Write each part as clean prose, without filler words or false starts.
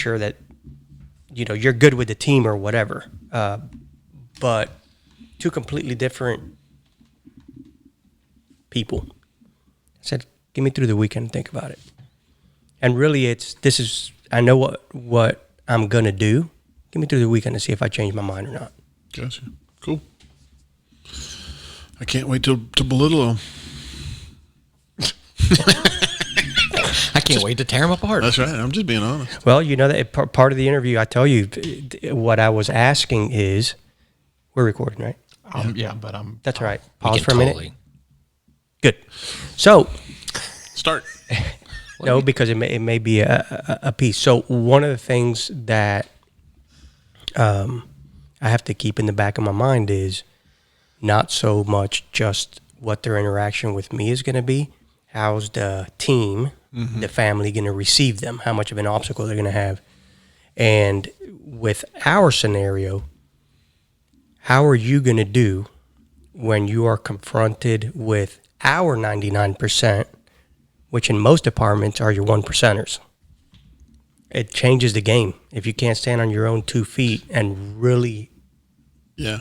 sure that, you're good with the team or whatever. But two completely different people. I said, give me through the weekend and think about it. And really I know what I'm going to do. Give me through the weekend to see if I change my mind or not. Gotcha. Cool. I can't wait to belittle them. I can't wait to tear them apart. That's right. I'm just being honest. Well, that part of the interview, I tell you, what I was asking is, we're recording, right? Yeah, but That's all right. Pause for a minute. Good. So, start. No, because it may be a piece. So one of the things that I have to keep in the back of my mind is not so much just what their interaction with me is going to be. How's the team, the family going to receive them? How much of an obstacle they're going to have? And with our scenario, how are you going to do when you are confronted with our 99%, which in most departments are your 1%ers? It changes the game. If you can't stand on your own 2 feet and really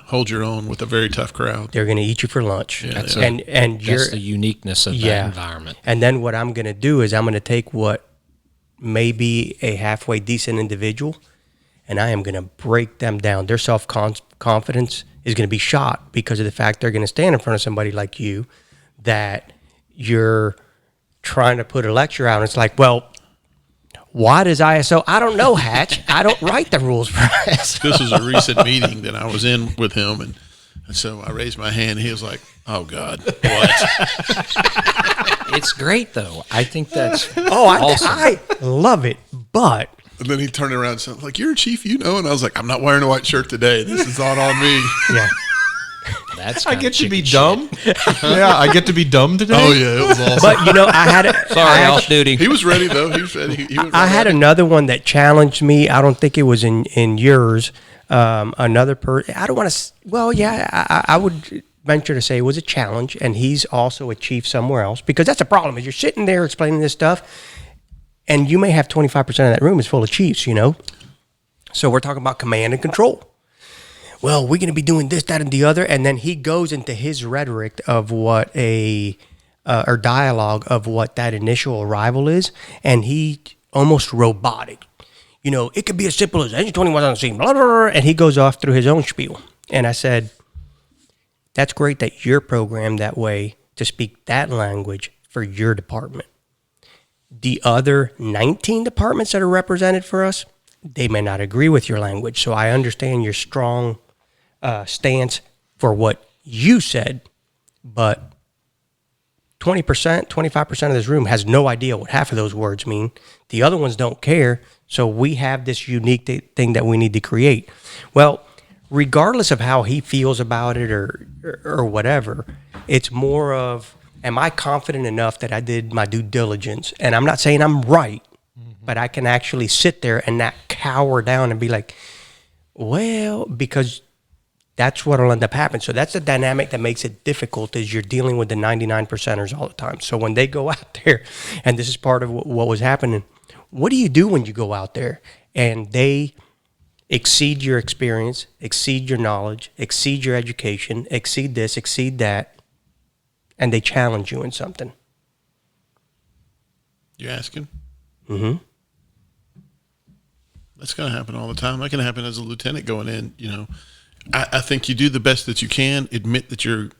hold your own with a very tough crowd, they're going to eat you for lunch. That's the uniqueness of that environment. And then what I'm going to do is I'm going to take what may be a halfway decent individual, and I am going to break them down. Their self-confidence is going to be shot because of the fact they're going to stand in front of somebody like you that you're trying to put a lecture out. And it's like, well, why does ISO? I don't know, Hatch. I don't write the rules for ISO. This was a recent meeting that I was in with him, and so I raised my hand. And he was like, "Oh God, what?" It's great, though. I think that's awesome. I love it, but. And then he turned around and said, "Like, you're a chief, And I was like, "I'm not wearing a white shirt today. This is not on me." Yeah. That's I get to be dumb. Yeah, I get to be dumb today. Oh yeah, it was awesome. But I had sorry, off duty. He was ready though. He was ready. I had another one that challenged me. I don't think it was in yours. Another person. I don't want to. Well, yeah, I would venture to say it was a challenge, and he's also a chief somewhere else, because that's a problem. Is you're sitting there explaining this stuff, and you may have 25% of that room is full of chiefs. So we're talking about command and control. Well, we're going to be doing this, that, and the other. And then he goes into his rhetoric of what or dialogue of what that initial arrival is. And he almost robotic. It could be as simple as engine 21 on the scene, blah, blah, blah. And he goes off through his own spiel. And I said, that's great that you're programmed that way to speak that language for your department. The other 19 departments that are represented for us, they may not agree with your language. So I understand your strong stance for what you said, but 20%, 25% of this room has no idea what half of those words mean. The other ones don't care. So we have this unique thing that we need to create. Well, regardless of how he feels about it or whatever, it's more of, am I confident enough that I did my due diligence? And I'm not saying I'm right, but I can actually sit there and not cower down and be like, well, because that's what will end up happening. So that's the dynamic that makes it difficult, is you're dealing with the 99%ers all the time. So when they go out there, and this is part of what was happening, what do you do when you go out there and they exceed your experience, exceed your knowledge, exceed your education, exceed this, exceed that, and they challenge you in something? You asking? Mm-hmm. That's going to happen all the time. That can happen as a lieutenant going in. I think you do the best that you can. Admit that you're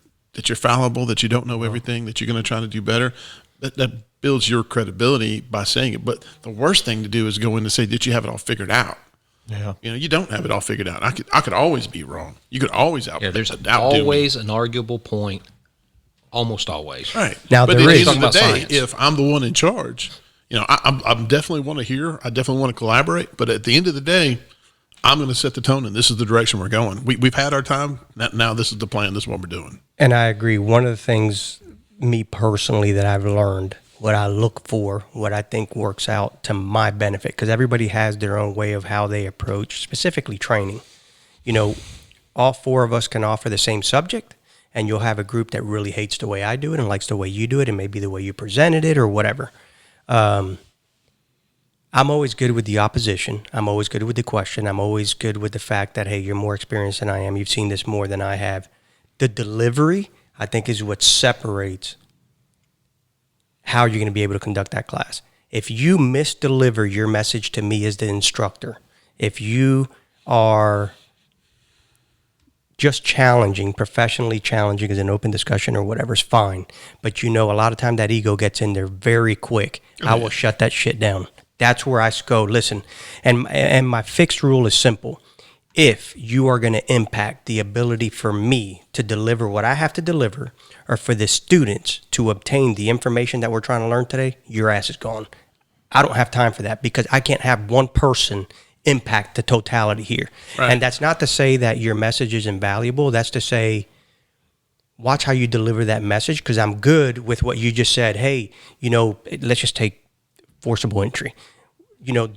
fallible, that you don't know everything, that you're going to try to do better. That builds your credibility by saying it. But the worst thing to do is go in and say that you have it all figured out. Yeah. You don't have it all figured out. I could always be wrong. You could always outdo me. There's always an arguable point. Almost always. Right. Now, but at the end of the day, science. if I'm the one in charge, I definitely want to hear. I definitely want to collaborate. But at the end of the day, I'm going to set the tone, and this is the direction we're going. We've had our time. Now this is the plan. This is what we're doing. And I agree. One of the things, me personally, that I've learned, what I look for, what I think works out to my benefit, because everybody has their own way of how they approach, specifically training. All four of us can offer the same subject, and you'll have a group that really hates the way I do it and likes the way you do it, and maybe the way you presented it or whatever. I'm always good with the opposition. I'm always good with the question. I'm always good with the fact that, hey, you're more experienced than I am. You've seen this more than I have. The delivery, I think, is what separates how you're going to be able to conduct that class. If you misdeliver your message to me as the instructor, if you are just challenging, professionally challenging as an open discussion or whatever's fine. But a lot of time that ego gets in there very quick. I will shut that shit down. That's where I go, listen. And my fixed rule is simple. If you are going to impact the ability for me to deliver what I have to deliver, or for the students to obtain the information that we're trying to learn today, your ass is gone. I don't have time for that because I can't have one person impact the totality here. Right. And that's not to say that your message is invaluable. That's to say, watch how you deliver that message, because I'm good with what you just said. Hey, let's just take forcible entry.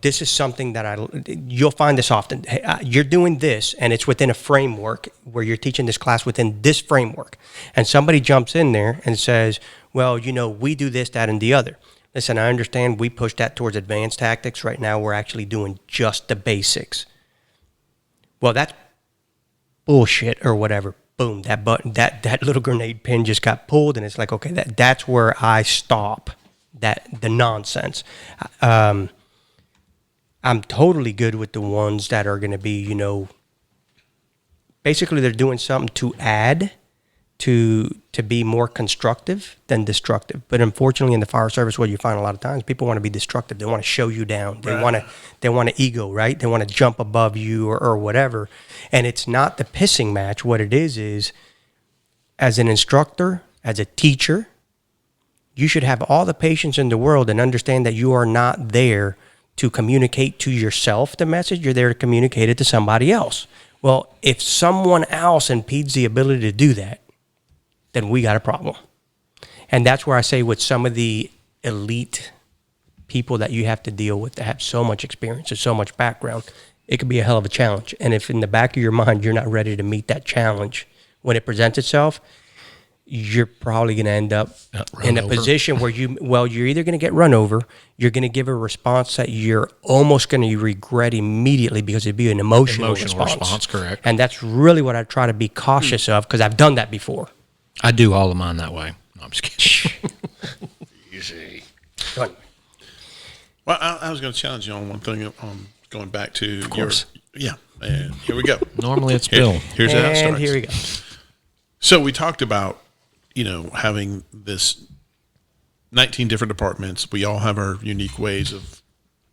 This is something that you'll find this often. Hey, you're doing this, and it's within a framework where you're teaching this class within this framework. And somebody jumps in there and says, well, we do this, that, and the other. Listen, I understand we push that towards advanced tactics. Right now, we're actually doing just the basics. Well, that's bullshit or whatever. Boom, that button, that little grenade pin just got pulled, and it's like, okay, that's where I stop the nonsense. I'm totally good with the ones that are going to be, basically they're doing something to add to be more constructive than destructive. But unfortunately, in the fire service, what you find a lot of times, people want to be destructive. They want to show you down. They want to ego, right? They want to jump above you or whatever. And it's not the pissing match. What it is as an instructor, as a teacher, you should have all the patience in the world and understand that you are not there to communicate to yourself the message. You're there to communicate it to somebody else. Well, if someone else impedes the ability to do that, then we got a problem. And that's where I say with some of the elite people that you have to deal with that have so much experience and so much background, it could be a hell of a challenge. And if in the back of your mind you're not ready to meet that challenge when it presents itself, you're probably going to end up in a position where you're either going to get run over, you're going to give a response that you're almost going to regret immediately because it'd be an emotional response. Correct. And that's really what I try to be cautious of, because I've done that before. I do all of mine that way. No, I'm just kidding. Easy. Well, I was going to challenge you on one thing, going back to of course. And here we go. Normally it's Bill. Here's how it starts. And here we go. So we talked about, having this 19 different departments. We all have our unique ways of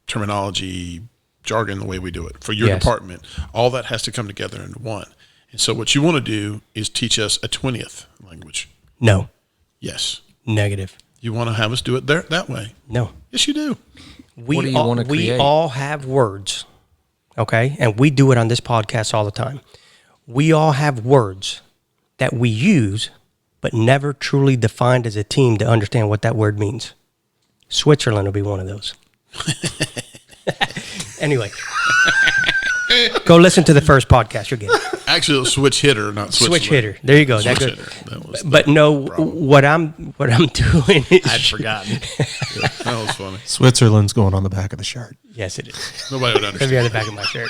terminology, jargon, the way we do it. For your department, all that has to come together into one. And so what you want to do is teach us a 20th language. No. Yes. Negative. You want to have us do it that way? No. Yes, you do. What do you want to create? We all have words, okay? And we do it on this podcast all the time. We all have words that we use but never truly defined as a team to understand what that word means. Switzerland will be one of those. Anyway. Go listen to the first podcast. You'll get it. Actually, switch hitter, not switch hitter. There you go. Switch that hitter. That was but no, problem. what I'm doing is I'd forgotten. That was funny. Switzerland's going on the back of the shirt. Yes, it is. Nobody would understand. It'll be on the back of my shirt.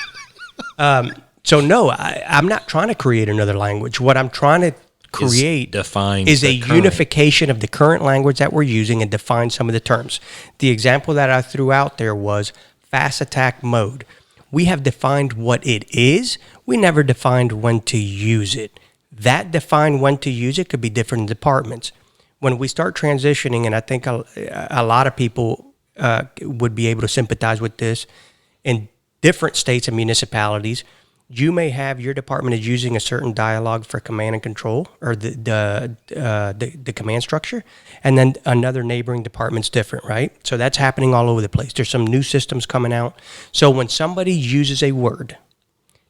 So no, I'm not trying to create another language. What I'm trying to create is a unification of the current language that we're using and define some of the terms. The example that I threw out there was fast attack mode. We have defined what it is. We never defined when to use it. That define when to use it could be different in departments. When we start transitioning, and I think a lot of people would be able to sympathize with this, in different states and municipalities, you may have your department is using a certain dialogue for command and control, or the command structure, and then another neighboring department's different, right? So that's happening all over the place. There's some new systems coming out. So when somebody uses a word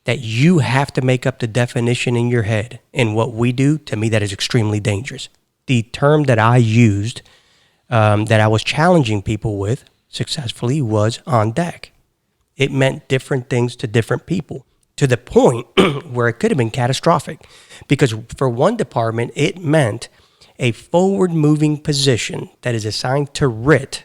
that you have to make up the definition in your head, in what we do, to me that is extremely dangerous. The term that I used, that I was challenging people with successfully, was on deck. It meant different things to different people, to the point where it could have been catastrophic. Because for one department, it meant a forward-moving position that is assigned to RIT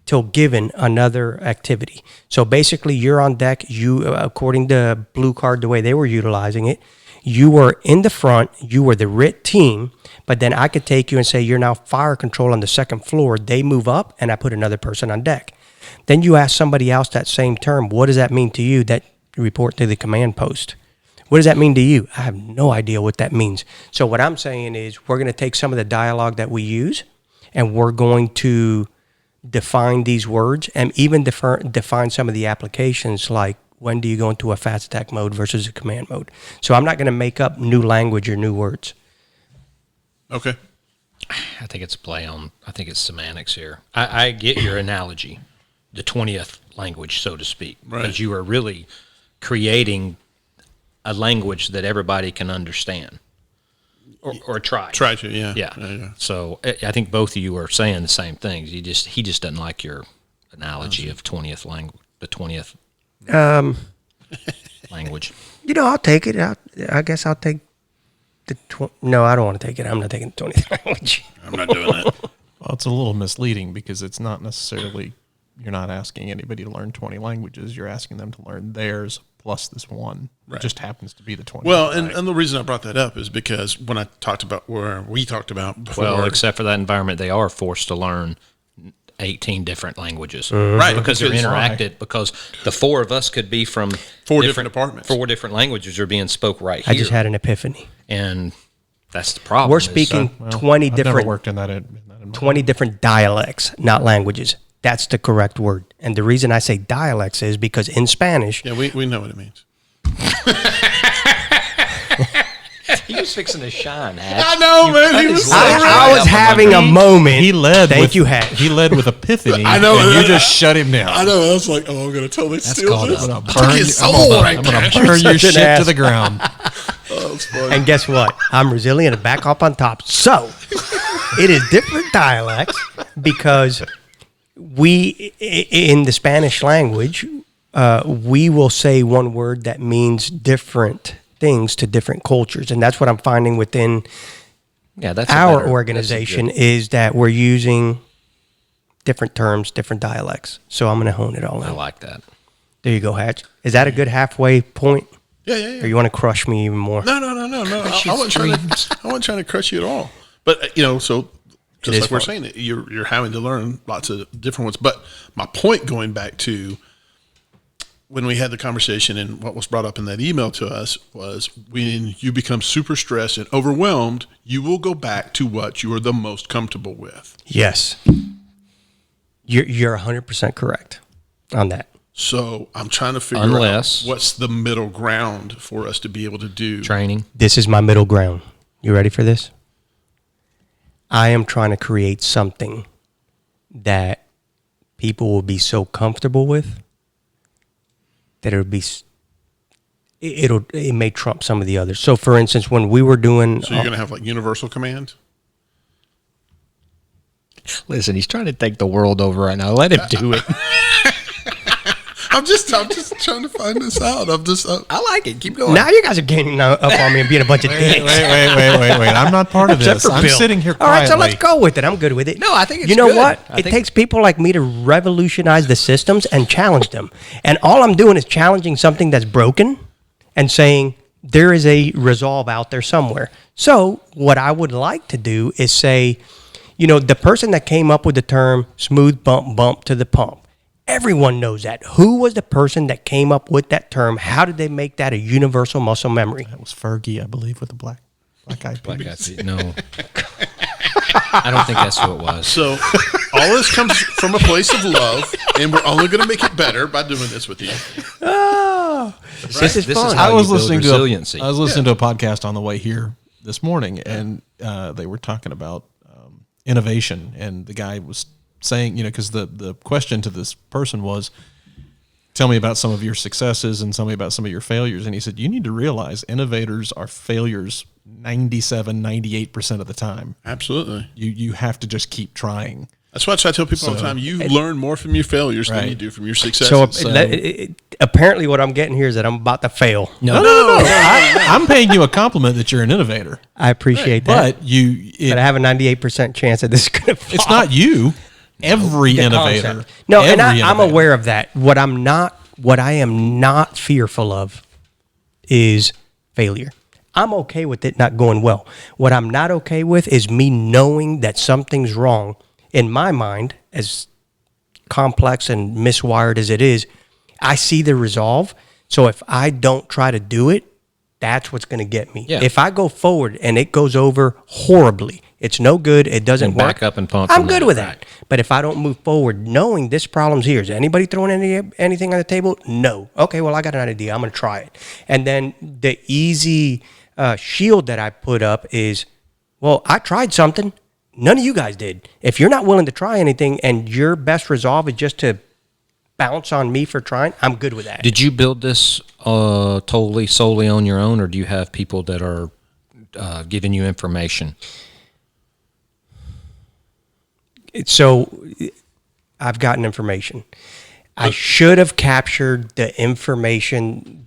till given another activity. So basically, you're on deck. You, according to Blue Card, the way they were utilizing it, you were in the front. You were the RIT team. But then I could take you and say, you're now fire control on the second floor. They move up, and I put another person on deck. Then you ask somebody else that same term, what does that mean to you? That you report to the command post. What does that mean to you? I have no idea what that means. So what I'm saying is we're going to take some of the dialogue that we use, and we're going to define these words and even define some of the applications, like when do you go into a fast attack mode versus a command mode. So I'm not going to make up new language or new words. Okay. I think it's I think it's semantics here. I get your analogy, the 20th language, so to speak, Right. because you are really creating a language that everybody can understand or try. Try to, yeah. Yeah. So I think both of you are saying the same things. He just doesn't like your analogy of 20th language, the 20th language. You know, I'll take it. I guess I'll take no, I don't want to take it. I'm not taking the 20th language. I'm not doing that. Well, it's a little misleading because it's not necessarily, you're not asking anybody to learn 20 languages. You're asking them to learn theirs plus this one. Right. It just happens to be the 20. Well, and the reason I brought that up is because when we talked about before. Well, except for that environment, they are forced to learn 18 different languages. Right. Because they're Because- interacted, because the four of us could be from Four different departments. 4 different languages are being spoke right I here. just had an epiphany. And that's the problem. We're is- speaking Well, 20 I've never different worked in that environment. 20 different dialects, not languages. That's the correct word. And the reason I say dialects is because in Spanish, Yeah, we know what it means. He was fixing to shine, I know, man. He was so I- right. I was having a moment. He led. Thank with, you, Hatch. He led with epiphany. I know, and man. you just shut him down. I know. I was like, oh, I'm going to totally steal called this. a- I'm I gonna took his burn you- soul right I'm gonna there. burn your Such an shit ass. to the ground. Oh, it's funny. And guess what? I'm resilient and back up on top. So it is different dialects because in the Spanish language, we will say one word that means different things to different cultures. And that's what I'm finding within that's our organization is that we're using different terms, different dialects. So I'm going to hone it all I in. like that. There you go, Hatch. Is that a good halfway point? Yeah. Or you want to crush me even more? No. I wasn't trying to crush you at all. But so just is like we're fun. saying, you're having to learn lots of different ones. But my point, going back to when we had the conversation and what was brought up in that email to us, was when you become super stressed and overwhelmed, you will go back to what you are the most comfortable with. Yes. You're 100% correct on that. So I'm trying to figure Unless- out what's the middle ground for us to be able to do. Training. This is my middle ground. You ready for this? I am trying to create something that people will be so comfortable with that it may trump some of the others. So, for instance, when we were doing, So you're going to have like universal command? Listen, he's trying to take the world over right now. Let him do it. I'm just trying to find this out. I like it. Keep going. now you guys are gaining up on me and being a bunch of Wait. dicks. I'm not part of Except this. for I'm Bill. sitting here All right, quietly. so let's go with it. I'm good with it. No, I think it's You know good. what? I It think- takes people like me to revolutionize the systems and challenge them. And all I'm doing is challenging something that's broken and saying there is a resolve out there somewhere. So what I would like to do is say, the person that came up with the term smooth bump to the pump, everyone knows that. Who was the person that came up with that term? How did they make that a universal muscle memory? That was Fergie, I believe, with the black eyed Black peas. Eyed Peas. No. I don't think that's who it was. So all this comes from a place of love, and we're only going to make it better by doing this with you. This is This fun. is how I was you build listening resiliency. to a podcast on the way here this morning, and they were talking about innovation, and the guy was saying, because the question to this person was, tell me about some of your successes and tell me about some of your failures. And he said, you need to realize innovators are failures 97, 98% of the time. Absolutely. You have to just keep trying. That's why I try to tell people all the time, you learn more from your failures than Right. you do from your successes. So apparently what I'm getting here is that I'm about to fail. No. I'm paying you a compliment that you're an innovator, I appreciate that. but But I have a 98% chance that this is going to fall. it's not you. every the innovator. concept. No, and every I'm innovator. aware of that. What I am not fearful of is failure. I'm okay with it not going well. What I'm not okay with is me knowing that something's wrong. In my mind, as complex and miswired as it is, I see the resolve. So if I don't try to do it, that's what's going to get me. Yeah. If I go forward and it goes over horribly, it's no good, it doesn't And work. back up and pump I'm from good that, with right. that. But if I don't move forward knowing this problem's here, is anybody throwing anything on the table? No. Okay, well, I got an idea. I'm going to try it. And then the easy shield that I put up is, well, I tried something. None of you guys did. If you're not willing to try anything and your best resolve is just to bounce on me for trying, I'm good with that. Did you build this totally solely on your own, or do you have people that are giving you information? So I've gotten information. I should have captured the information,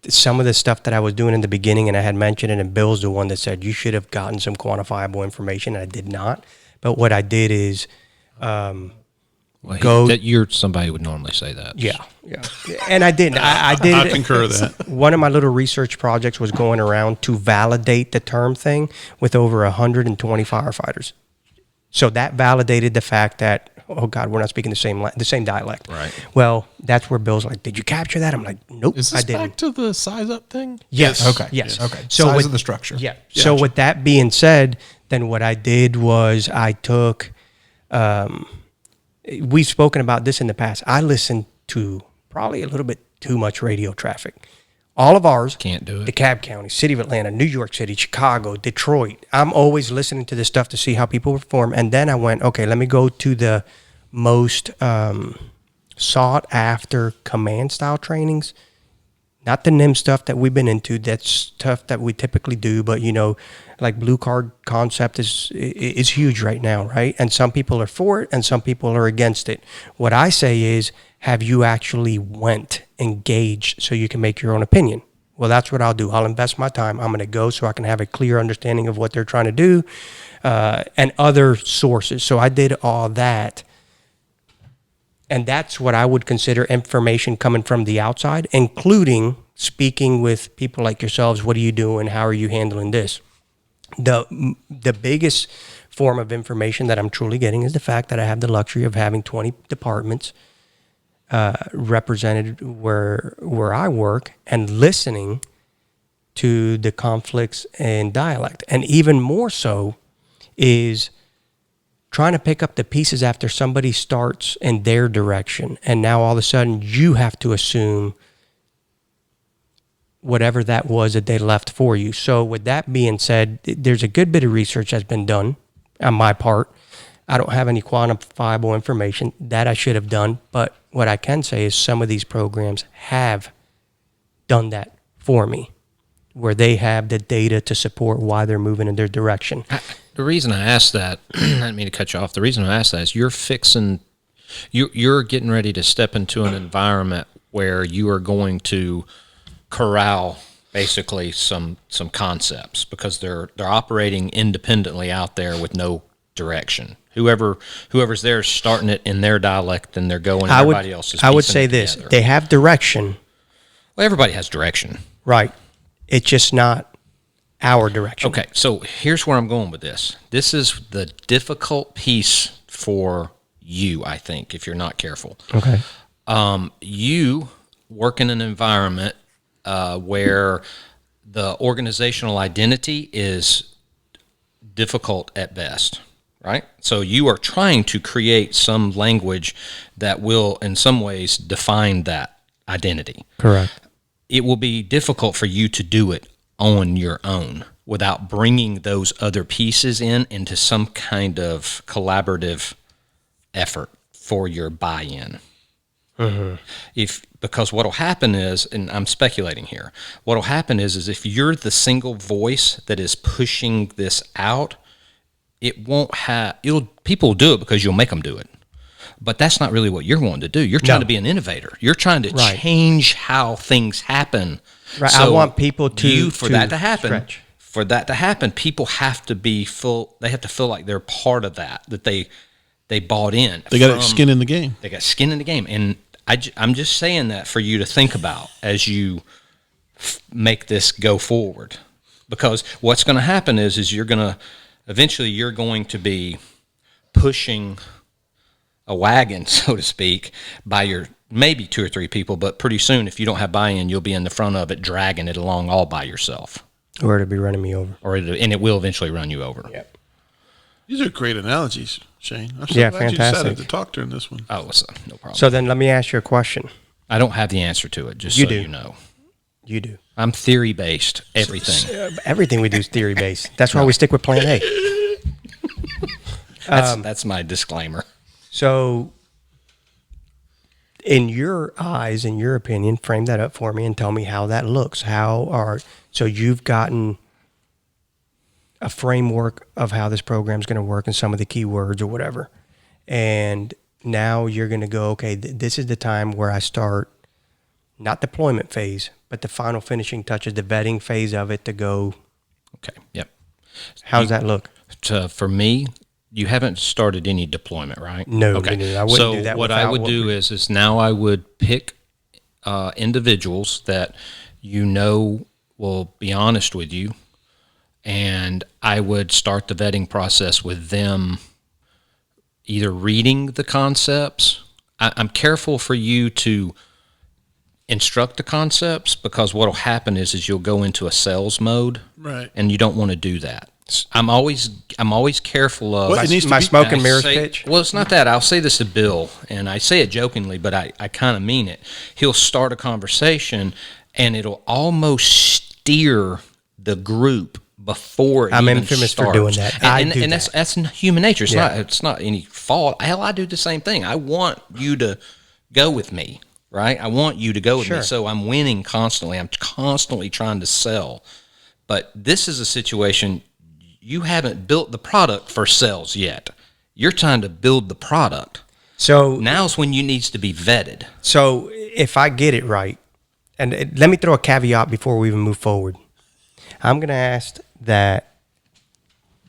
some of the stuff that I was doing in the beginning, and I had mentioned it, and Bill's the one that said you should have gotten some quantifiable information, and I did not. But what I did is That you're somebody who would normally say that. yeah. And I didn't. I did. I concur that. One of my little research projects was going around to validate the term thing with over 120 firefighters. So that validated the fact that, oh God, we're not speaking the same dialect. Right. Well, that's where Bill's like, did you capture that? I'm like, nope, Is I this didn't. back to the size up thing? Yes. Okay. Yes. Okay. So Size with of the structure. Yeah. So with that being said, then what I did was I took. We've spoken about this in the past. I listened to probably a little bit too much radio traffic. All of ours. Can't do it. DeKalb County, City of Atlanta, New York City, Chicago, Detroit. I'm always listening to this stuff to see how people perform. And then I went, okay, let me go to the most sought after command style trainings. Not the NIM stuff that we've been into. That's stuff that we typically do, but like blue card concept is huge right now, right? And some people are for it and some people are against it. What I say is, have you actually went engaged so you can make your own opinion? Well, that's what I'll do. I'll invest my time. I'm going to go so I can have a clear understanding of what they're trying to do and other sources. So I did all that. And that's what I would consider information coming from the outside, including speaking with people like yourselves. What are you doing? How are you handling this? The biggest form of information that I'm truly getting is the fact that I have the luxury of having 20 departments represented where I work and listening to the conflicts in dialect. And even more so is trying to pick up the pieces after somebody starts in their direction. And now all of a sudden you have to assume whatever that was that they left for you. So with that being said, there's a good bit of research that's been done on my part. I don't have any quantifiable information that I should have done, but what I can say is some of these programs have done that for me, where they have the data to support why they're moving in their direction. The reason I asked that, I didn't mean to cut you off. The reason I asked that is you're getting ready to step into an environment where you are going to corral basically some concepts because they're operating independently out there with no direction. Whoever's there is starting it in their dialect, and they're going. Everybody else is. I would piecing say it this: together. they have direction, Well, everybody has direction. right? It's just not our direction. Okay, so here's where I'm going with this. This is the difficult piece for you, I think, if you're not careful. Okay. You work in an environment where the organizational identity is difficult at best, right? So you are trying to create some language that will, in some ways, define that identity. Correct. It will be difficult for you to do it on your own without bringing those other pieces into some kind of collaborative effort for your buy-in. Because what'll happen is, and I'm speculating here, what'll happen is if you're the single voice that is pushing this out, people will do it because you'll make them do it. But that's not really what you're wanting to do. You're trying to be an innovator. You're trying to change how things happen. Right. So I want people to that to happen. stretch. For that to happen, people have to be full. They have to feel like they're part of that. That they bought in. They got skin in the game. They got skin in the game. And I'm just saying that for you to think about as you make this go forward. Because what's going to happen is you're going to be pushing a wagon, so to speak, by your maybe 2 or 3 people, but pretty soon, if you don't have buy-in, you'll be in the front of it, dragging it along all by yourself. Or it'll be running me over. And it will eventually run you over. Yep. These are great analogies, Shane. I'm so Yeah, glad you fantastic. decided to talk during this one. Oh, listen, no problem. So then let me ask you a question. I don't have the answer to it, just You so do. you know. You do. I'm theory-based, everything. Everything we do is theory-based. That's why we stick with plan A. That's my disclaimer. So, in your eyes, in your opinion, frame that up for me and tell me how that looks. So you've gotten a framework of how this program is going to work and some of the keywords or whatever. And now you're going to go, okay, this is the time where I start, not deployment phase, but the final finishing touches, the vetting phase of it to go. Okay, yep. How's that look? For me, you haven't started any deployment, right? No, Okay. no, I wouldn't do that So what I without would what do is now I would pick individuals that will be honest with you, and I would start the vetting process with them either reading the concepts. I'm careful for you to instruct the concepts, because what will happen is you'll go into a sales mode, Right. and you don't want to do that. I'm always careful of Well, it needs to my be- smoke and I mirrors say- pitch. Well, it's not that. I'll say this to Bill, and I say it jokingly, but I kind of mean it. He'll start a conversation, and it'll almost steer the group before it I'm even infamous for starts. doing that. I do and that. that's human nature. Yeah. It's not any fault. Hell, I do the same thing. I want you to go with me, right? I want you to go with Sure. me. So I'm winning constantly. I'm constantly trying to sell. But this is a situation, you haven't built the product for sales yet. You're trying to build the product. So Now's when you needs to be vetted. So if I get it right, and let me throw a caveat before we even move forward. I'm going to ask that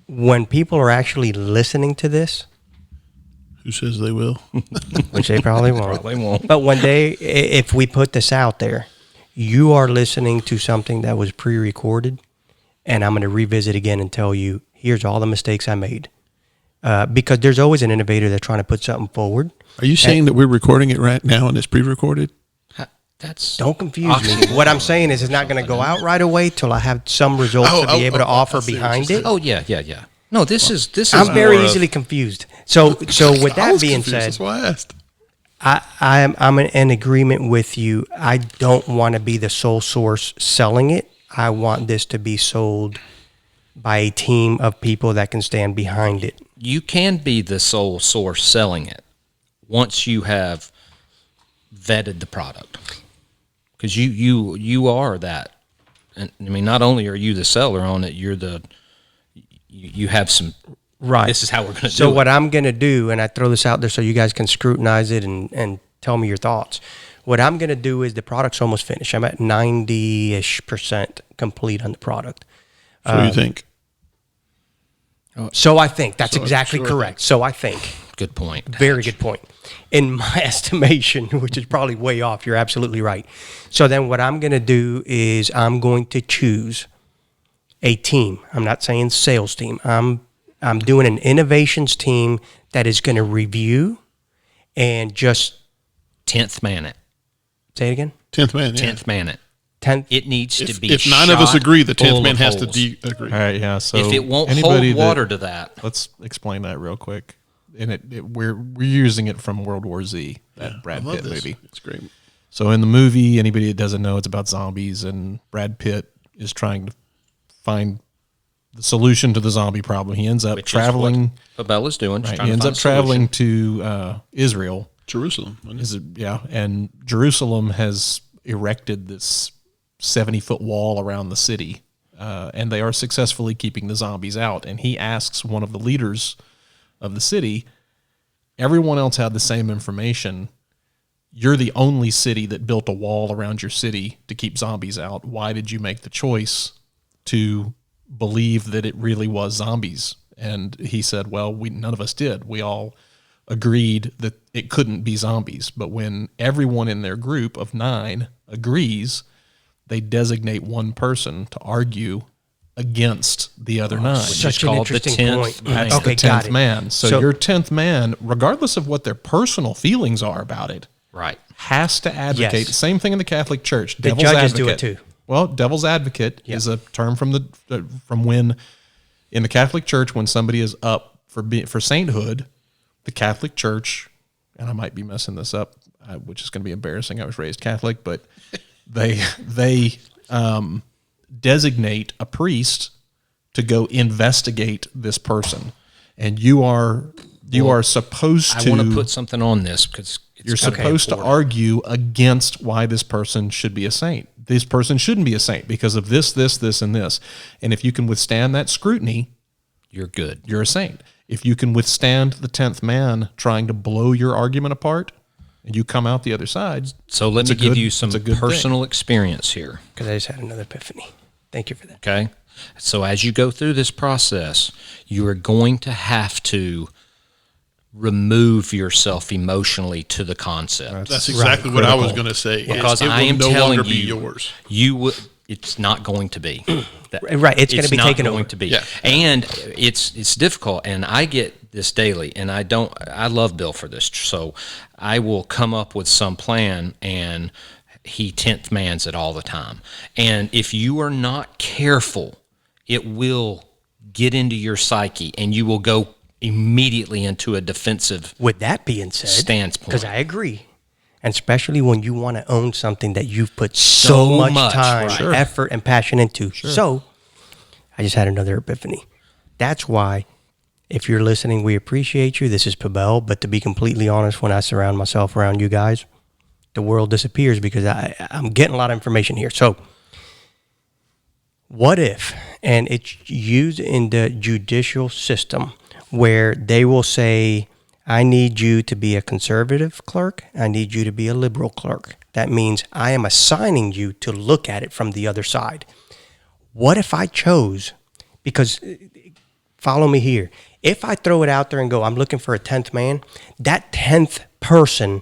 when people are actually listening to this, Who says they will? which they probably won't, Probably won't. but one day, if we put this out there, you are listening to something that was pre-recorded, and I'm going to revisit again and tell you, here's all the mistakes I made. Because there's always an innovator that's trying to put something forward. Are you saying that we're recording it right now and it's pre-recorded? That's Don't confuse me. What I'm saying is it's not going to go out right away till I have some results to be able to offer I see what behind you're it. Oh yeah. No, this is I'm very more of- easily confused. So with I that was being confused. said, That's why I asked. I'm in agreement with you. I don't want to be the sole source selling it. I want this to be sold by a team of people that can stand behind it. You can be the sole source selling it once you have vetted the product, because you are that. And I mean, not only are you the seller on it, you have some. Right. This is how we're going to do So it. what I'm going to do, and I throw this out there so you guys can scrutinize it and tell me your thoughts. What I'm going to do is the product's almost finished. I'm at 90-ish% complete on the product. So you think? So I think that's So- exactly so I correct. So I think. Good point. Very good point. In my estimation, which is probably way off, you're absolutely right. So then what I'm going to do is I'm going to choose a team. I'm not saying sales team. I'm doing an innovations team that is going to review and just 10th man it. say it again. 10th man. Yeah. 10th man it. 10th. It needs to be. If nine of us shot agree, the 10th full man of has to holes. agree. All right, yeah. So If it won't anybody hold that- water to that, let's explain that real quick. And we're using it from World War Z, that I Brad love Pitt this. movie. It's great. So in the movie, anybody that doesn't know, it's about zombies, and Brad Pitt is trying to find the solution to the zombie problem. He ends up which traveling. is what Fabella's doing. she's Right, trying he to ends find up a solution. traveling to Israel. Jerusalem. wasn't it? Is it, yeah, and Jerusalem has erected this 70-foot wall around the city, and they are successfully keeping the zombies out. And he asks one of the leaders of the city, everyone else had the same information. You're the only city that built a wall around your city to keep zombies out. Why did you make the choice to believe that it really was zombies? And he said, well, none of us did. We all agreed that it couldn't be zombies. But when everyone in their group of 9 agrees, they designate one person to argue against the other 9. Such an called the interesting 10th point. man. That's Okay, the got 10th it. man. So your 10th man, regardless of what their personal feelings are about it, Right. has to advocate. Yes. Same thing in the Catholic Church. The Devil's judges advocate. do it too. Well, devil's advocate is a term from when in the Catholic Church, when somebody is up for sainthood, the Catholic Church, and I might be messing this up, which is going to be embarrassing. I was raised Catholic, but they designate a priest to go investigate this person, and you are supposed to. I want to put something on this because You're supposed to argue against why this person should be a saint. This person shouldn't be a saint because of this, and this. And if you can withstand that scrutiny, you're good. you're a saint. If you can withstand the 10th man trying to blow your argument apart and you come out the other side. So let me give you some it's a good personal experience here. Because I just had another epiphany. Thank you for that. Okay. So as you go through this process, you are going to have to remove yourself emotionally to the concept. That's exactly what I was going to say. Because it I will am no telling longer be you, yours. you would. It's not going to be. Right, it's gonna be not taken going over. to be. Yeah. And it's difficult. And I get this daily. And I love Bill for this. So I will come up with some plan and he 10th mans it all the time. And if you are not careful, it will get into your psyche and you will go immediately into a defensive With that being said, standpoint. because I agree, and especially when you want to own something that you've put so much time, right. effort, and passion into. So, I just had another epiphany. That's why, if you're listening, we appreciate you. This is Pabel, but to be completely honest, when I surround myself around you guys, the world disappears because I'm getting a lot of information here. So, what if, and it's used in the judicial system, where they will say, I need you to be a conservative clerk. I need you to be a liberal clerk. That means I am assigning you to look at it from the other side. What if I chose, because follow me here, if I throw it out there and go, I'm looking for a 10th man, that 10th person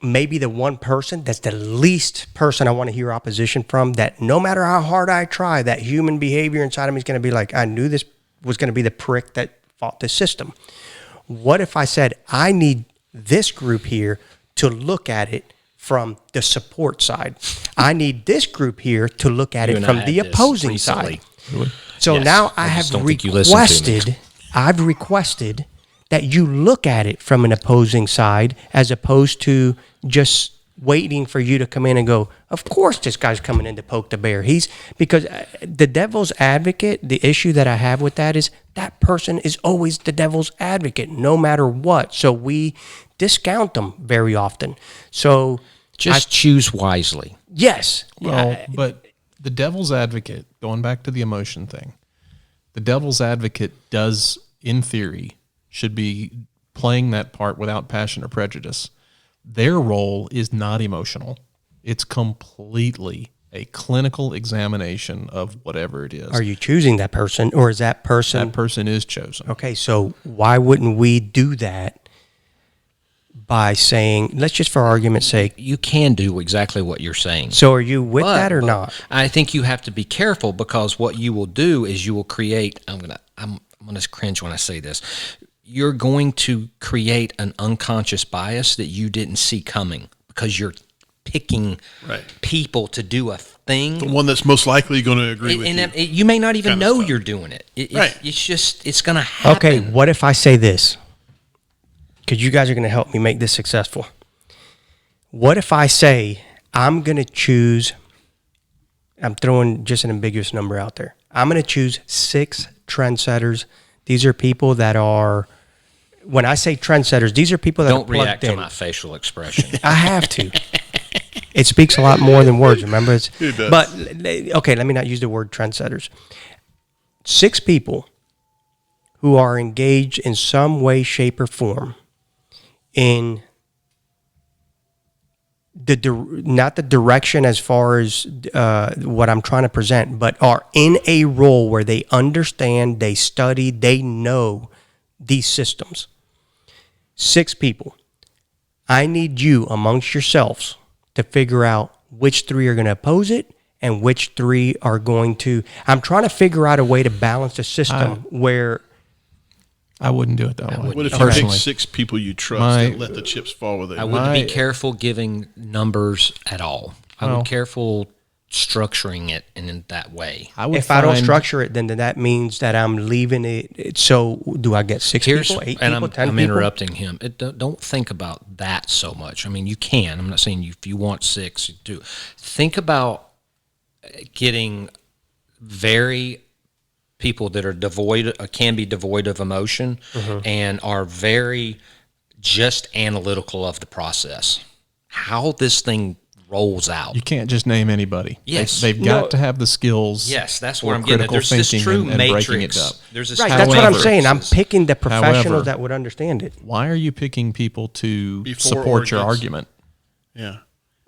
may be the one person that's the least person I want to hear opposition from, that no matter how hard I try, that human behavior inside of me is going to be like, I knew this was going to be the prick that fought this system. What if I said, I need this group here to look at it from the support side. I need this group here to look at You it and from I the had this opposing recently. side. So Yes, now I I just have don't think you listened to me. I've requested that you look at it from an opposing side as opposed to just waiting for you to come in and go, of course this guy's coming in to poke the bear. Because the devil's advocate, the issue that I have with that is that person is always the devil's advocate no matter what. So we discount them very often. So Just choose wisely. yes. Well, but the devil's advocate, going back to the emotion thing, the devil's advocate does, in theory, should be playing that part without passion or prejudice. Their role is not emotional. It's completely a clinical examination of whatever it is. Are you choosing that person, or is that person? That person is chosen. Okay, so why wouldn't we do that by saying, let's just for argument's sake, You can do exactly what you're saying. so are you with that or But not? I think you have to be careful because what you will do is you will create. I'm gonna cringe when I say this. You're going to create an unconscious bias that you didn't see coming because you're picking Right. people to do a thing. The one that's most likely going to agree with you. You may not even Kinda know stuff. you're doing it. Right. It's going to happen. Okay, what if I say this? Because you guys are going to help me make this successful. What if I say, I'm going to choose, I'm throwing just an ambiguous number out there. I'm going to choose 6 trendsetters. These are people that are, when I say trendsetters, these are people that Don't are plugged react in. to my facial expression. I have to. It speaks a lot more than words, remember? It does. But, okay, let me not use the word trendsetters. 6 people who are engaged in some way, shape, or form in not the direction as far as what I'm trying to present, but are in a role where they understand, they study, they know these systems. 6 people. I need you amongst yourselves to figure out which 3 are going to oppose it and which 3 are going to. I'm trying to figure out a way to balance the system where. I wouldn't do it that way. What if you personally. pick 6 people you trust and let the chips fall with it? I would be careful giving numbers at all. I would be careful structuring it in that way. If I don't structure it, then that means that I'm leaving it. So do I get 6 people, 8 and people, 10 I'm people? interrupting him. Don't think about that so much. I mean, you can. I'm not saying if you want 6, you do. Think about getting very people that are can be devoid of emotion and are very just analytical of the process. How this thing rolls out. You can't just name anybody. Yes. They've got to have the skills. Yes, that's where I'm for getting at. critical There's this thinking true and breaking matrix. it up. There's this Right, that's what I'm matrix. saying. I'm picking the professionals However, that would understand it. Why are you picking people to Before support or your against? argument? Yeah.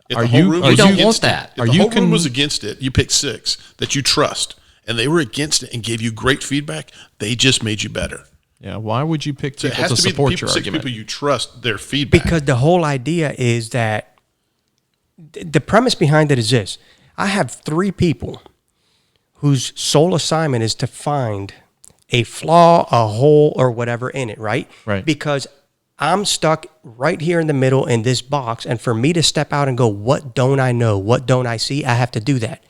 If Are the whole you- room are was you- against don't want it- that. If Are the you whole room con- was against it, you pick 6 that you trust, and they were against it and gave you great feedback. They just made you better. Yeah. Why would you pick So it people has to to be the support people, your 6 argument? people you trust their feedback. Because the whole idea is that the premise behind it is this. I have 3 people whose sole assignment is to find a flaw, a hole, or whatever in it, right? Right. Because I'm stuck right here in the middle in this box, and for me to step out and go, what don't I know? What don't I see? I have to do that.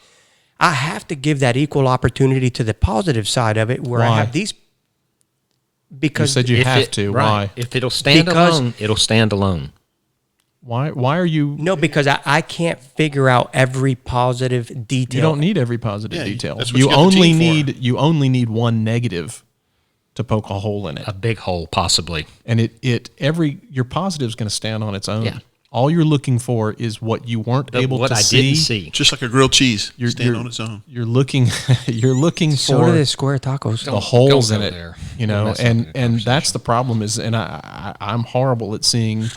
I have to give that equal opportunity to the positive side of it where I Why? have these. You Because said you If have it- to. right. Why? If it'll stand Because- alone, it'll stand alone. Why are you? no, because I can't figure out every positive detail. You don't need every positive Yeah, detail. that's what You you got the only team for. need one negative to poke a hole in it, A big hole, possibly. and your positive is going to stand on its own. Yeah. All you're looking for is what you weren't able what to I see. didn't see. just like a grilled cheese, You're- stand you're- on its own. You're looking. You're looking So for do the square tacos. the holes don't in go it, there. you know, That's not a and good and that's the problem is, and I'm horrible at seeing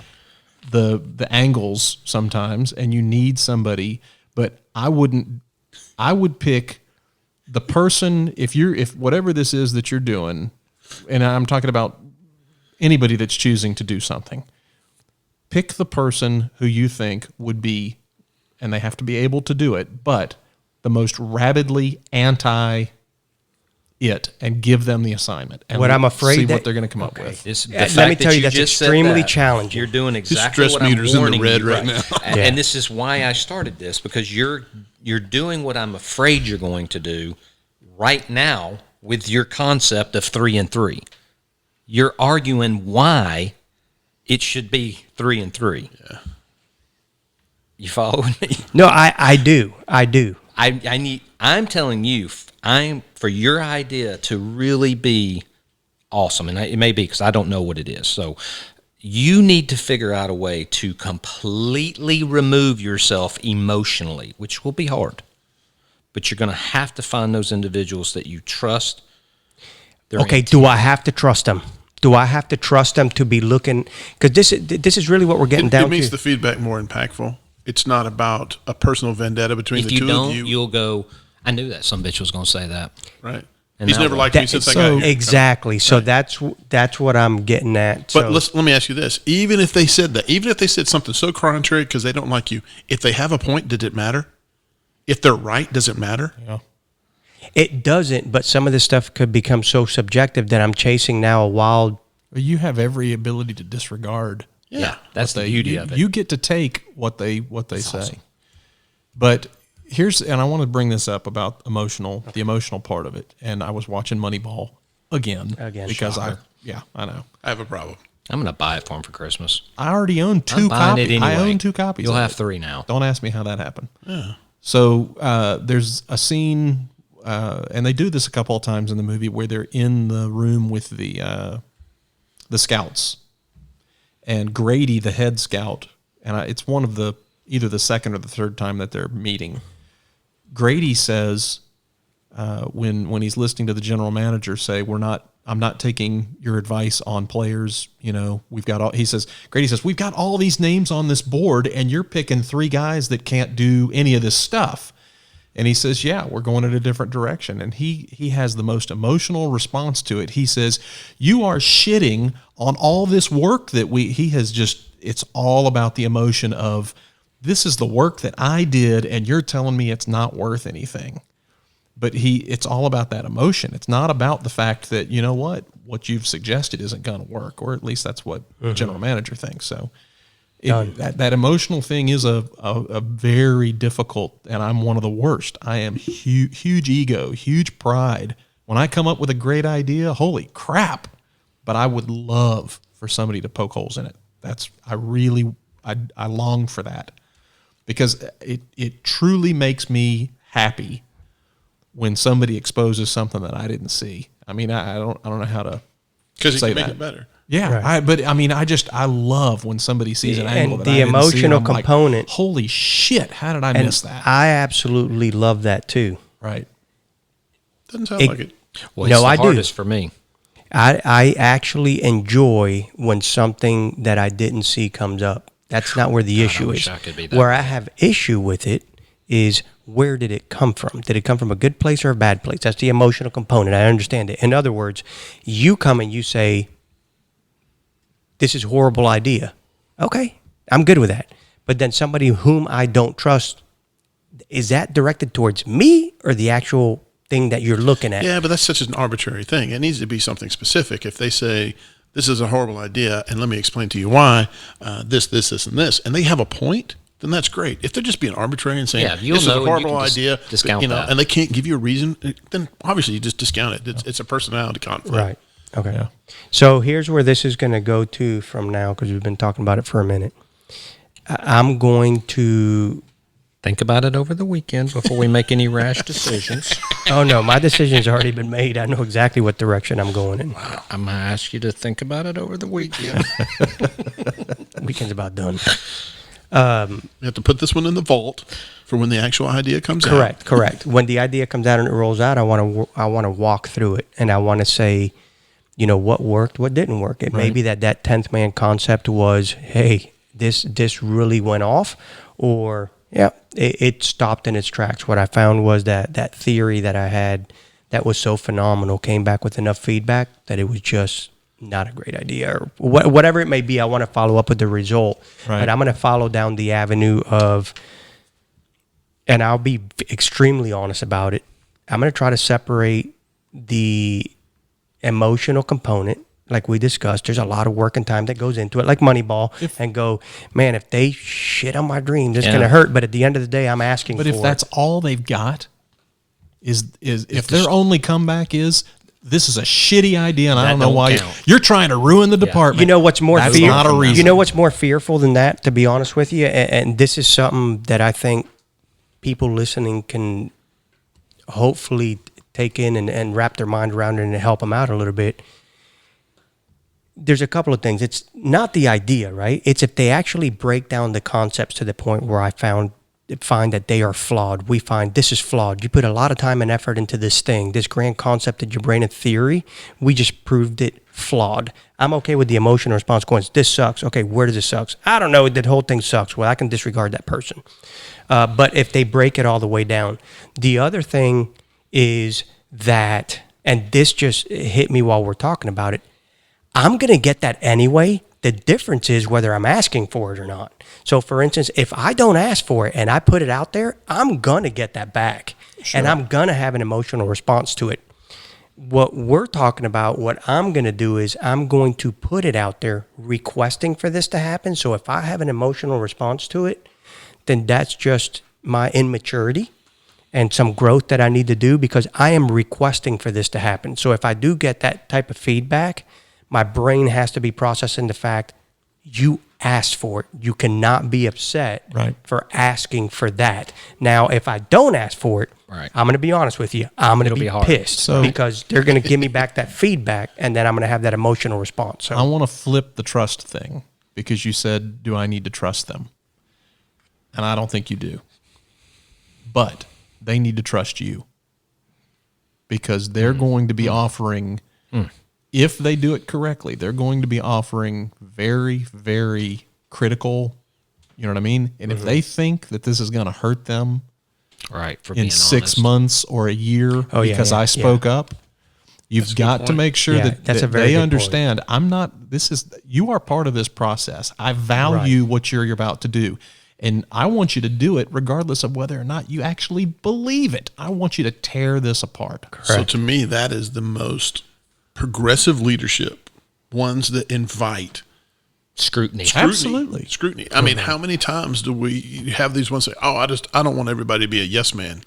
the angles sometimes, and you need somebody, but I would pick the person if whatever this is that you're doing, and I'm talking about anybody that's choosing to do something, pick the person who you think would be, and they have to be able to do it, but the most rabidly anti it, and give them the assignment. And What I'm afraid see that- what they're going to come up with. This, the Let fact me that tell you, that's just said extremely that, challenging. You're doing exactly stress what I'm meter's in the warning red you, right now. And this is why I started this, because you're doing what I'm afraid you're going to do right now with your concept of 3 and 3. You're arguing why it should be 3 and 3. Yeah. You following me? No, I do. I'm telling you, for your idea to really be awesome, and it may be because I don't know what it is. So you need to figure out a way to completely remove yourself emotionally, which will be hard. But you're going to have to find those individuals that you trust. Okay, do I have to trust them? Do I have to trust them to be looking? Because this is really what we're getting It down makes to. the feedback more impactful. It's not about a personal vendetta between If the you two don't, of you. you'll go, I knew that some bitch was going to say that. Right. And He's that never way. liked me since I so- got here. Exactly. So that's what I'm getting at. But let me ask you this: even if they said that, even if they said something so contrary because they don't like you, if they have a point, did it matter? If they're right, does it matter? Yeah. It doesn't, but some of this stuff could become so subjective that I'm chasing now a wild. Well, you have every ability to disregard. Yeah, that's the what beauty you, of it. You get to take what they say. But and I want to bring this up about the emotional part of it. And I was watching Moneyball again because I know. I have a problem. I'm going to buy it for him for Christmas. I already own I'm buying it anyway. I own 2 copies. You'll of have it. 3 now. Don't ask me how that happened. Yeah. So there's a scene, and they do this a couple of times in the movie where they're in the room with the scouts, and Grady, the head scout, and it's one of either the second or the third time that they're meeting. Grady says when he's listening to the general manager say, I'm not taking your advice on players. You know, Grady says, we've got all these names on this board and you're picking 3 guys that can't do any of this stuff. And he says, yeah, we're going in a different direction. And he has the most emotional response to it. He says, you are shitting on all this work that it's all about the emotion of, this is the work that I did, and you're telling me it's not worth anything. But it's all about that emotion. It's not about the fact that, you know what you've suggested isn't going to work, or at least that's what the general manager thinks. So that emotional thing is a very difficult, and I'm one of the worst. I am huge ego, huge pride. When I come up with a great idea, holy crap! But I would love for somebody to poke holes in it. I long for that, because it truly makes me happy when somebody exposes something that I didn't see. I mean, I don't know how to because you say can make that. it better. Yeah, Right. I love when somebody sees an angle And that I the didn't see, emotional and I'm like, component. holy shit! How did I And miss that? I absolutely love that too. Right. Doesn't sound like it. Well, No, it's the I do. hardest for me. I actually enjoy when something that I didn't see comes up. That's not where the issue wish is. I could be that Where way. I have issue with it is, where did it come from? Did it come from a good place or a bad place? That's the emotional component. I understand it. In other words, you come and you say, this is a horrible idea. Okay, I'm good with that. But then somebody whom I don't trust, is that directed towards me or the actual thing that you're looking at? Yeah, but that's such an arbitrary thing. It needs to be something specific. If they say, this is a horrible idea, and let me explain to you why, this, and this, and they have a point, then that's great. If they're just being arbitrary and saying, Yeah, you'll this is know a and you horrible can just idea, discount that. and they can't give you a reason, then obviously you just discount it. It's a personality conflict. Right. Okay. Yeah. So here's where this is going to go to from now, because we've been talking about it for a minute. I'm going to. Think about it over the weekend before we make any rash decisions. Oh no, my decision's already been made. I know exactly what direction I'm going in. I'm going to ask you to think about it over the weekend. Weekend's about done. You have to put this one in the vault for when the actual idea comes out. Correct. When the idea comes out and it rolls out, I want to walk through it, and I want to say, what worked, what didn't work. It may be that 10th man concept was, hey, this really went off, or it stopped in its tracks. What I found was that theory that I had that was so phenomenal came back with enough feedback that it was just not a great idea, or whatever it may be. I want to follow up with the result, Right. but I'm going to follow down the avenue of, and I'll be extremely honest about it, I'm going to try to separate the emotional component. Like we discussed, there's a lot of work and time that goes into it, like Moneyball, and go, man, if they shit on my dreams, it's going to hurt. But at the end of the day, I'm asking for it. But if that's all they've got, is if their only comeback is, this is a shitty idea, and I That don't know don't why count. you're trying to ruin the department. You know what's more That's not a reason. You know what's more fearful than that, to be honest with you? And this is something that I think people listening can hopefully take in and wrap their mind around it and help them out a little bit. There's a couple of things. It's not the idea, right? It's if they actually break down the concepts to the point where I find that they are flawed. We find this is flawed. You put a lot of time and effort into this thing, this grand concept that your brain in theory, we just proved it flawed. I'm okay with the emotional response going, this sucks. Okay, where does it suck? I don't know, that whole thing sucks. Well, I can disregard that person. But if they break it all the way down. The other thing is that, and this just hit me while we're talking about it, I'm going to get that anyway. The difference is whether I'm asking for it or not. So, for instance, if I don't ask for it and I put it out there, I'm going to get that back. Sure. And I'm going to have an emotional response to it. What we're talking about, what I'm going to do is I'm going to put it out there requesting for this to happen. So if I have an emotional response to it, then that's just my immaturity and some growth that I need to do, because I am requesting for this to happen. So if I do get that type of feedback, my brain has to be processing the fact you asked for it. You cannot be upset for asking for that. Now, if I don't ask for it, I'm going to be honest with you, I'm going to be pissed because they're going to give me back that feedback, and then I'm going to have that emotional response. So I want to flip the trust thing, because you said, do I need to trust them? And I don't think you do. But they need to trust you, because they're going to be offering, if they do it correctly, they're going to be offering very, very critical, you know what I mean? And if they think that this is going to hurt them, Right. For in being 6 honest. months or a year Oh, yeah, because yeah, I spoke up. You've got to point. make sure Yeah, that, that's that a very they good point. understand you are part of this process. I value what you're about to do. And I want you to do it regardless of whether or not you actually believe it. I want you to tear this apart. So to me, that is the most progressive leadership, ones that invite Scrutiny. Absolutely. scrutiny. I mean, how many times do we have these ones say, "Oh, I don't want everybody to be a yes man."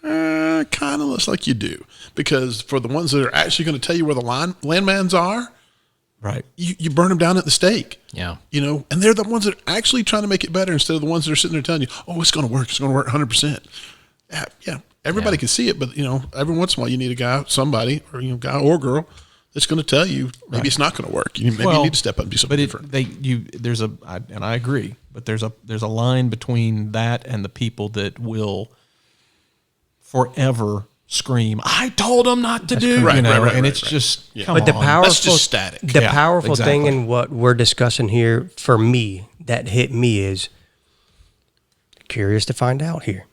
Kind of looks like you do, because for the ones that are actually going to tell you where the landmines are, Right. you burn them down at the stake. Yeah. And they're the ones that are actually trying to make it better instead of the ones that are sitting there telling you, "Oh, it's going to work. It's going to work 100%." Yeah. Everybody can see it, but every once in a while you need a guy, somebody, or guy or girl that's going to tell you maybe it's not going to work. Maybe you need to step up and do something different. And I agree, but there's a line between that and the people that will forever scream, "I told them not to do," correct. Right, and right, it's right. just Yeah. come But the on. powerful, That's just static. The Yeah, powerful thing exactly. in what we're discussing here, for me, that hit me is curious to find out here.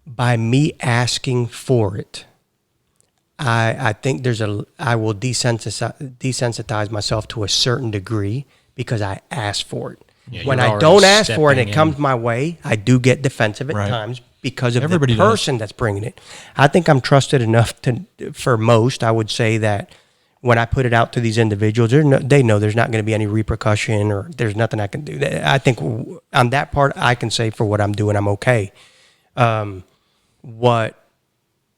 By me asking for it, I think I will desensitize myself to a certain degree because I asked for it. Yeah, When you're I already don't ask for it and stepping it comes in. my way, I do get defensive at Right. times because of Everybody the does. person that's bringing it. I think I'm trusted enough for most, I would say that when I put it out to these individuals, they know there's not going to be any repercussion or there's nothing I can do. I think on that part, I can say for what I'm doing, I'm okay. What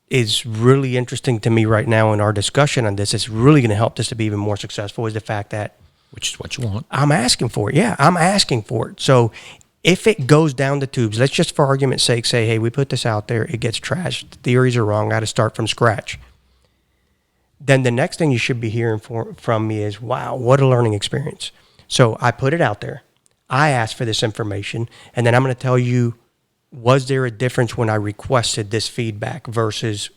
is really interesting to me right now in our discussion on this, it's really going to help this to be even more successful, is the fact that Which is what you want. I'm asking for it. Yeah, I'm asking for it. So if it goes down the tubes, let's just for argument's sake say, hey, we put this out there, it gets trashed, the theories are wrong, I got to start from scratch. Then the next thing you should be hearing from me is, wow, what a learning experience. So I put it out there. I asked for this information, and then I'm going to tell you, was there a difference when I requested this feedback versus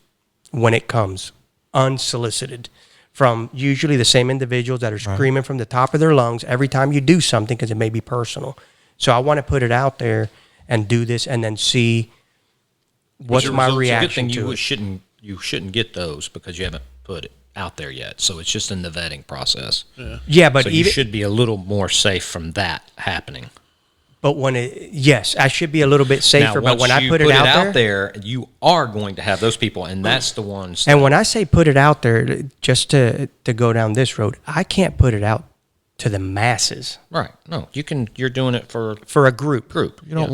when it comes unsolicited from usually the same individuals that are screaming from the top of their lungs every time you do something because it may be personal. So I want to put it out there and do this and then see what's my reaction Good thing to you it. you shouldn't get those because you haven't put it out there yet. So it's just in the vetting process. Yeah, but So you even should be a little more safe from that happening. but when yes, I should be a little bit safer. Now, But when once I you put it out there, you are going to have those people, and that's the ones. and when I say put it out there, just to go down this road, I can't put it out to the masses Right? No, you can. You're doing it for for a group. You don't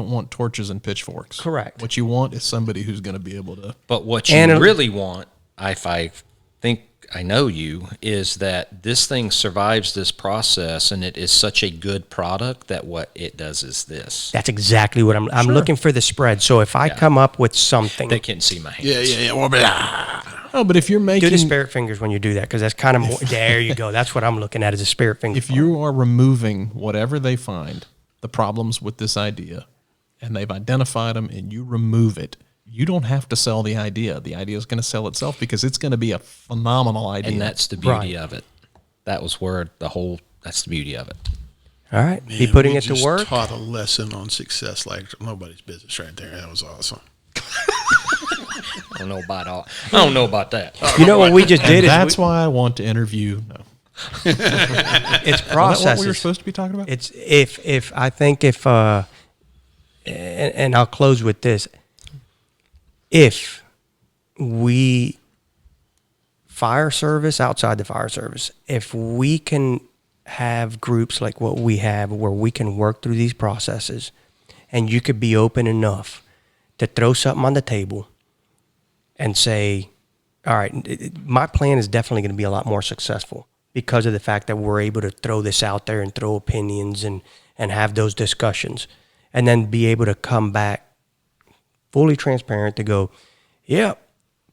want torches and pitchforks. Correct. What you want is somebody who's going to be able to. But what you And really want, if I think I know you, is that this thing survives this process, and it is such a good product that what it does is this. That's exactly what I'm looking for, the spread. So if I come up with something, They can't see my hands. Yeah. Well, Oh, but if you're do making the spirit fingers when you do that, because that's kind of more. There you go. That's what I'm looking at as a spirit finger. if you are removing whatever they find, the problems with this idea, and they've identified them, and you remove it, you don't have to sell the idea. The idea is going to sell itself because it's going to be a phenomenal idea. And that's the beauty Right. of it. That was where that's the beauty of it. All right, be man, putting we it to just work. Taught a lesson on success like nobody's business right there. That was awesome. I don't know about that. You know what we just did And is that's why I want to interview. No. it's Is that processes. what we were supposed to be talking about? It's if I think if and I'll close with this. If we fire service outside the fire service, if we can have groups like what we have where we can work through these processes and you could be open enough to throw something on the table and say, all right, my plan is definitely going to be a lot more successful because of the fact that we're able to throw this out there and throw opinions and have those discussions and then be able to come back fully transparent to go, yeah,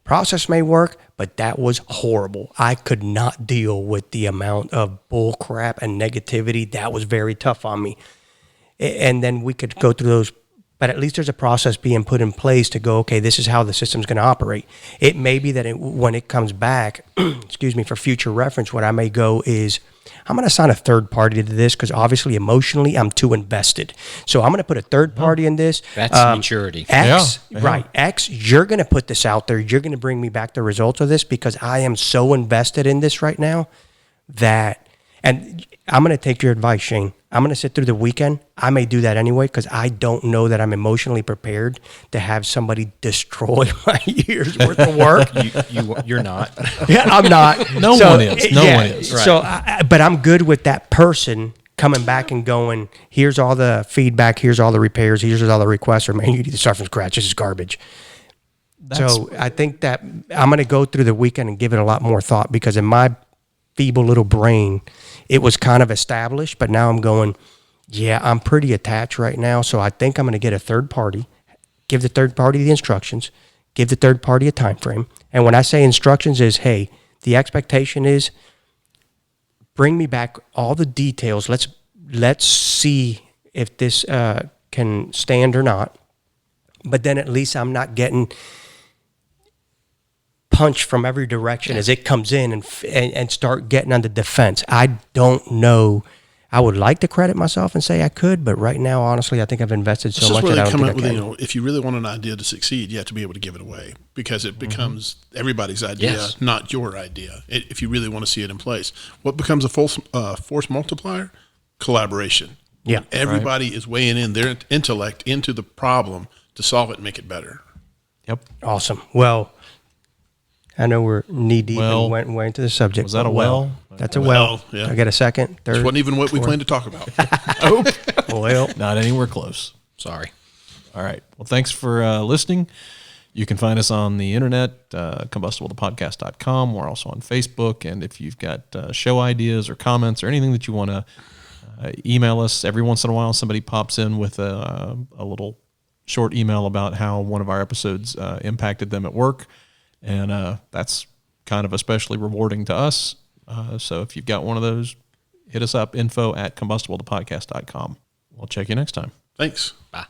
process may work, but that was horrible. I could not deal with the amount of bull crap and negativity. That was very tough on me. And then we could go through those, but at least there's a process being put in place to go, okay, this is how the system's going to operate. It may be that when it comes back, excuse me, for future reference, what I may go is I'm going to assign a third party to this because obviously emotionally I'm too invested. So I'm going to put a third party in this. That's maturity. X, Yeah. right. X, you're going to put this out there. You're going to bring me back the results of this because I am so invested in this right now that, and I'm going to take your advice, Shane. I'm going to sit through the weekend. I may do that anyway because I don't know that I'm emotionally prepared to have somebody destroy my year's worth of work. You're not. Yeah, I'm not. No one is. No one is. Right. So, but I'm good with that person coming back and going, here's all the feedback, here's all the repairs, here's all the requests, or man, you need to start from scratch. This is garbage. So I think that I'm going to go through the weekend and give it a lot more thought because in my feeble little brain, it was kind of established, but now I'm going, yeah, I'm pretty attached right now. So I think I'm going to get a third party, give the third party the instructions, give the third party a time frame. And when I say instructions is, hey, the expectation is bring me back all the details. Let's see if this can stand or not. But then at least I'm not getting punch from every direction as it comes in and start getting on the defense. I don't know. I would like to credit myself and say I could, but right now, honestly, I think I've invested so much where that I they don't come think up I with, can. if you really want an idea to succeed, you have to be able to give it away because it becomes everybody's idea, Yes. not your idea. If you really want to see it in place, what becomes a force multiplier? Collaboration. Yeah. Everybody is weighing in their intellect into the problem to solve it and make it better. Yep. Awesome. Well, I know we're knee deep Well, and went way into the subject. was that but a well? That's a well. Yeah. I get a second, This third. wasn't even what we planned to talk about. Well, Not anywhere close. Sorry. All right. Well, thanks for listening. You can find us on the internet, combustiblethepodcast.com. We're also on Facebook. And if you've got show ideas or comments or anything that you want to email us, every once in a while somebody pops in with a little short email about how one of our episodes impacted them at work. And that's kind of especially rewarding to us. So if you've got one of those, hit us up, info@combustiblethepodcast.com. We'll check you next time. Thanks. Bye.